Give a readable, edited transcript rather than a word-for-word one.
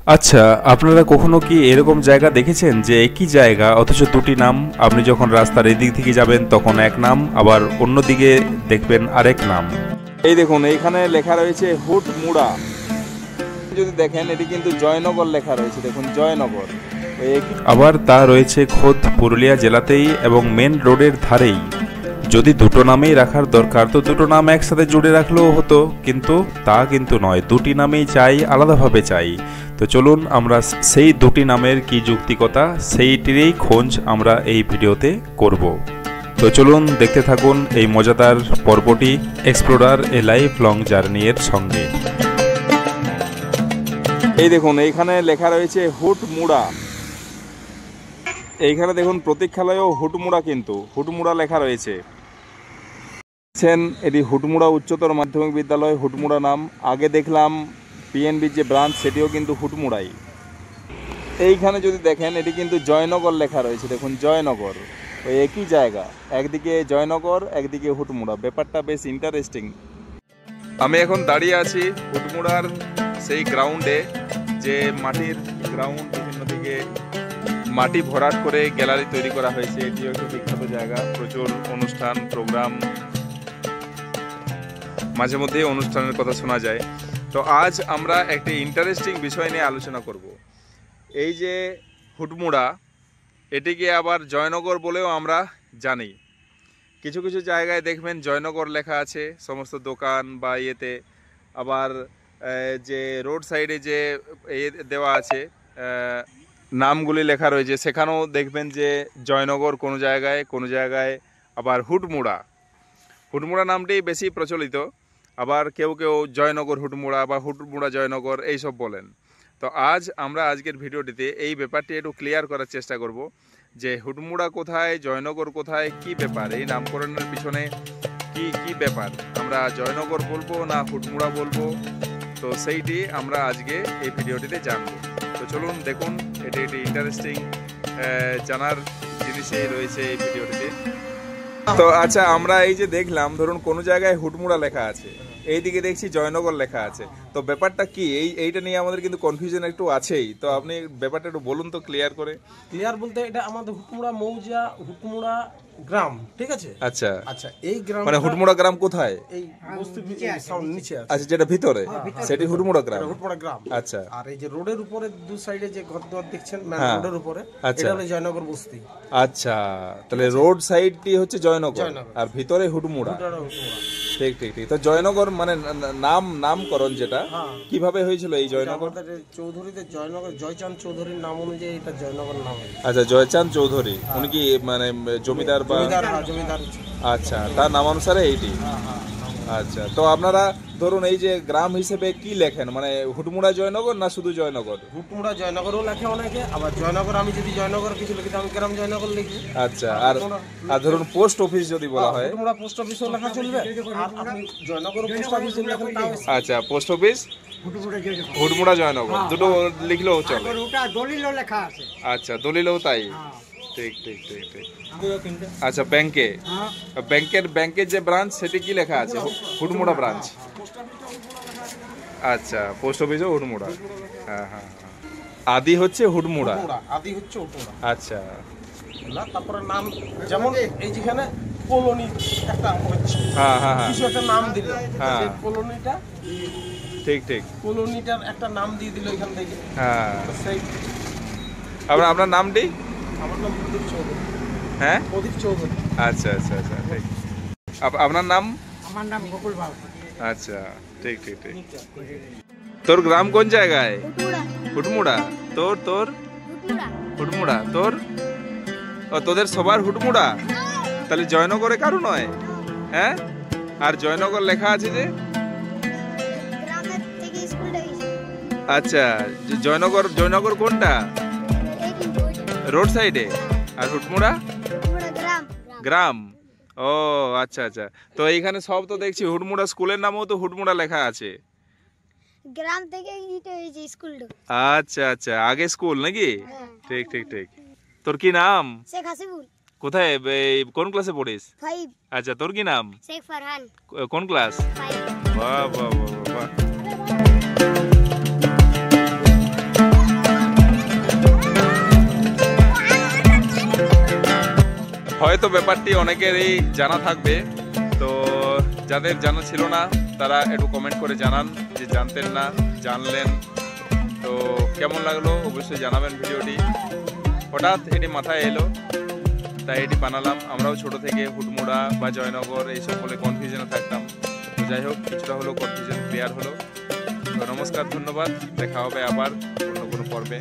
আচ্ছা, আপনারা কখনো কি এরকম জায়গা দেখেছেন যে একই জায়গা অথচ দুটি নাম? আপনি যখন রাস্তার এদিক থেকে যাবেন তখন এক নাম, আবার অন্যদিকে দেখবেন আরেক নাম। এই দেখুন, এইখানে লেখা রয়েছে হুটমুড়া। যদি দেখেন এটি কিন্তু জয়নগর লেখা রয়েছে, দেখুন জয়নগর। আবার তা রয়েছে খোদ পুরুলিয়া জেলাতেই এবং মেন রোডের ধারেই। যদি দুটো নামেই রাখার দরকার তো দুটো নাম একসাথে জুড়ে রাখলেও হতো, কিন্তু তা কিন্তু নয়, দুটি নামেই চাই, আলাদাভাবে চাই। তো চলুন আমরা সেই দুটি নামের কি যৌক্তিকতা সেইটিরই খোঁজ আমরা এই ভিডিওতে করব। তো চলুন দেখতে থাকুন এই মজাদার পর্বটি এক্সপ্লোরার এ লাইফ লং জার্নি এর সঙ্গে। এই দেখুন, এইখানে লেখা রয়েছে হুটমুড়া। এইখানে দেখুন প্রতীক্ষালয়েও হুটমুড়া, কিন্তু হুটমুড়া লেখা রয়েছে। এটি হুটমুড়া উচ্চতর মাধ্যমিক বিদ্যালয়, হুটমুড়া নাম। আগে দেখলাম পিএনবির যে ব্রাঞ্চ সেটিও কিন্তু হুটমুড়াই। এইখানে যদি দেখেন এটি কিন্তু জয়নগর লেখা রয়েছে, দেখুন জয়নগর। ওই একই জায়গা, একদিকে জয়নগর একদিকে হুটমুড়া। ব্যাপারটা বেশ ইন্টারেস্টিং। আমি এখন দাঁড়িয়ে আছি হুটমুড়ার সেই গ্রাউন্ডে, যে মাটির গ্রাউন্ড, বিভিন্ন দিকে মাটি ভরাট করে গ্যালারি তৈরি করা হয়েছে। এটিও একটি বিখ্যাত জায়গা, প্রচুর অনুষ্ঠান প্রোগ্রাম, মাঝে মধ্যে অনুষ্ঠানের কথা শোনা যায়। তো আজ আমরা একটি ইন্টারেস্টিং বিষয় নিয়ে আলোচনা করব। এই যে হুটমুড়া, এটিকে আবার জয়নগর বলেও আমরা জানি। কিছু কিছু জায়গায় দেখবেন জয়নগর লেখা আছে সমস্ত দোকান বা ইয়েতে। আবার যে রোড সাইডে যে দেওয়া আছে নামগুলি লেখা রয়েছে, সেখানেও দেখবেন যে জয়নগর কোনো জায়গায় আবার হুটমুড়া। হুটমুড়া নামটি বেশি প্রচলিত। আবার কেউ কেউ জয়নগর হুটমুড়া বা হুটমুড়া জয়নগর এইসব বলেন। তো আমরা আজকের ভিডিওটিতে এই ব্যাপারটি একটু ক্লিয়ার করার চেষ্টা করব যে হুটমুড়া কোথায়, জয়নগর কোথায়, কি ব্যাপার, এই নামকরণের পিছনে কি ব্যাপার, আমরা জয়নগর বলবো না হুটমুড়া বলবো, তো সেইটি আমরা আজকে এই ভিডিওটিতে জানবো। তো চলুন দেখুন, এটি একটি ইন্টারেস্টিং জানার জিনিসই রয়েছে এই ভিডিওটিতে। তো আচ্ছা, আমরা এই যে দেখলাম, ধরুন কোনো জায়গায় হুটমুড়া লেখা আছে, এইদিকে দেখছি জয়নগর লেখা আছে, তো ব্যাপারটা কি? এইটা নিয়ে আমাদের কিন্তু কনফিউশন একটু আছেই। তো আপনি ব্যাপারটা একটু বলুন তো ক্লিয়ার করে। ক্লিয়ার বলতে এটা আমাদের হুটমুড়া মৌজা, হুটমুড়া গ্রাম, ঠিক আছে? আচ্ছা আচ্ছা, এই গ্রাম মানে হুটমুড়া গ্রাম কোথায়? এই বস্তির নিচে আছে। আচ্ছা, যেটা ভিতরে সেটি হুটমুড়া গ্রাম। হুটমুড়া গ্রাম। আচ্ছা, আর এই যে রোডের উপরে দু সাইডে যে ঘরদুয়ার দেখছেন মেন রোডের উপরে, আচ্ছা, এটা হলো জয়নগর বস্তি। আচ্ছা, তাহলে রোড সাইডটি হচ্ছে জয়নগর আর ভিতরে হুটমুড়া। ঠিক ঠিক ঠিক। তো জয়নগর মানে নামকরণ যেটা কিভাবে হয়েছিল এই জয়নগর? চৌধুরীতে জয়নগর, জয়চাঁদ চৌধুরীর নাম অনুযায়ী এটা জয়নগর নাম হয়েছে। আচ্ছা, জয়চাঁদ চৌধুরী উনি কি মানে জমিদার বা জমিদার? আচ্ছা, তার নামানুসারে এইটি। আচ্ছা, তো আপনারা ধরুন এই যে গ্রাম হিসেবে কি লেখেন, মানে হুটমুড়া জয়নগর না শুধু জয়নগর? হুটমুড়া জয়নগরও লেখে অনেকে, আবার জয়নগর আমি যদি জয়নগর কিছু লিখি আমি গ্রাম জয়নগর লিখি। আচ্ছা, আর ধরুন পোস্ট অফিস যদি বলা হয়, হুটমুড়া পোস্ট অফিসও লেখা চলবে, আর আপনি জয়নগর পোস্ট অফিস যদি লেখেন তাও। আচ্ছা, পোস্ট অফিস হুটমুড়া জয়নগর দুটো লিখলেও চলে। দলিলও লেখা আছে। আচ্ছা, দলিলও তাই। ঠিক ঠিক ঠিক ঠিক। আচ্ছা, ব্যাংকের যে ব্রাঞ্চ সেটি কি লেখা আছে? হুটমুড়া ব্রাঞ্চ। আচ্ছা, পোস্ট অফিসও হুটমুড়া। হ্যাঁ হ্যাঁ, আদি হচ্ছে হুটমুড়া। আচ্ছা, তারপরে নাম যেমন এই যেখানে কলোনি একটা হচ্ছে, হ্যাঁ হ্যাঁ হ্যাঁ, কিছু একটা নাম দিল, হ্যাঁ কলোনিটা, ঠিক ঠিক, কলোনিটার একটা নাম দিয়ে দিল এখান থেকে। হ্যাঁ, সেই আপনার নামটি? আমার নাম প্রদীপ চৌধুরী। হ্যাঁ, প্রদীপ চৌধুরী। আচ্ছা আচ্ছা আচ্ছা, ঠিক। আপনার নাম? আমার নাম গোকুল বাবু। আচ্ছা, ঠিক ঠিক ঠিক। তোর গ্রাম কোন জায়গায়? হুটমুড়া। তোর হুটমুড়া। তোদের সবার হুটমুড়া? তাহলে জয়নগরে কারো নয়? হ্যাঁ, আর জয়নগর লেখা আছে যে? আচ্ছা, জয়নগর কোনটা? রোড সাইডে। আর হুটমুড়া গ্রাম। ও আচ্ছা আচ্ছা। তো এইখানে সব তো দেখছি হুটমুড়া স্কুলের নামও তো হুটমুড়া লেখা আছে। গ্রাম থেকে হয়েছে স্কুলটা। আচ্ছা আচ্ছা, আগে স্কুল নাকি? ঠিক ঠিক ঠিক। তোর কি নাম? শেখ হাসিবুল। কোথায়, কোন ক্লাসে পড়িস? 5। আচ্ছা, তোর কি নাম? শেখ ফারহান। কোন ক্লাস? 5। বাহ বাহ বাহ বাহ। হয়তো ব্যাপারটি অনেকেরই জানা থাকবে, তো যাদের জানা ছিল না তারা একটু কমেন্ট করে জানান যে জানতেন না, জানলেন। তো কেমন লাগলো অবশ্যই জানাবেন ভিডিওটি। হঠাৎ এটি মাথায় এলো, তাই এটি বানালাম। আমরাও ছোট থেকে হুটমুড়া বা জয়নগর এইসব বলে কনফিউশনে থাকতাম। তো যাই হোক, কিছুটা হলেও কনফিউশন ক্লিয়ার হলো। তো নমস্কার, ধন্যবাদ, দেখা হবে আবার অন্য কোনো পর্বে।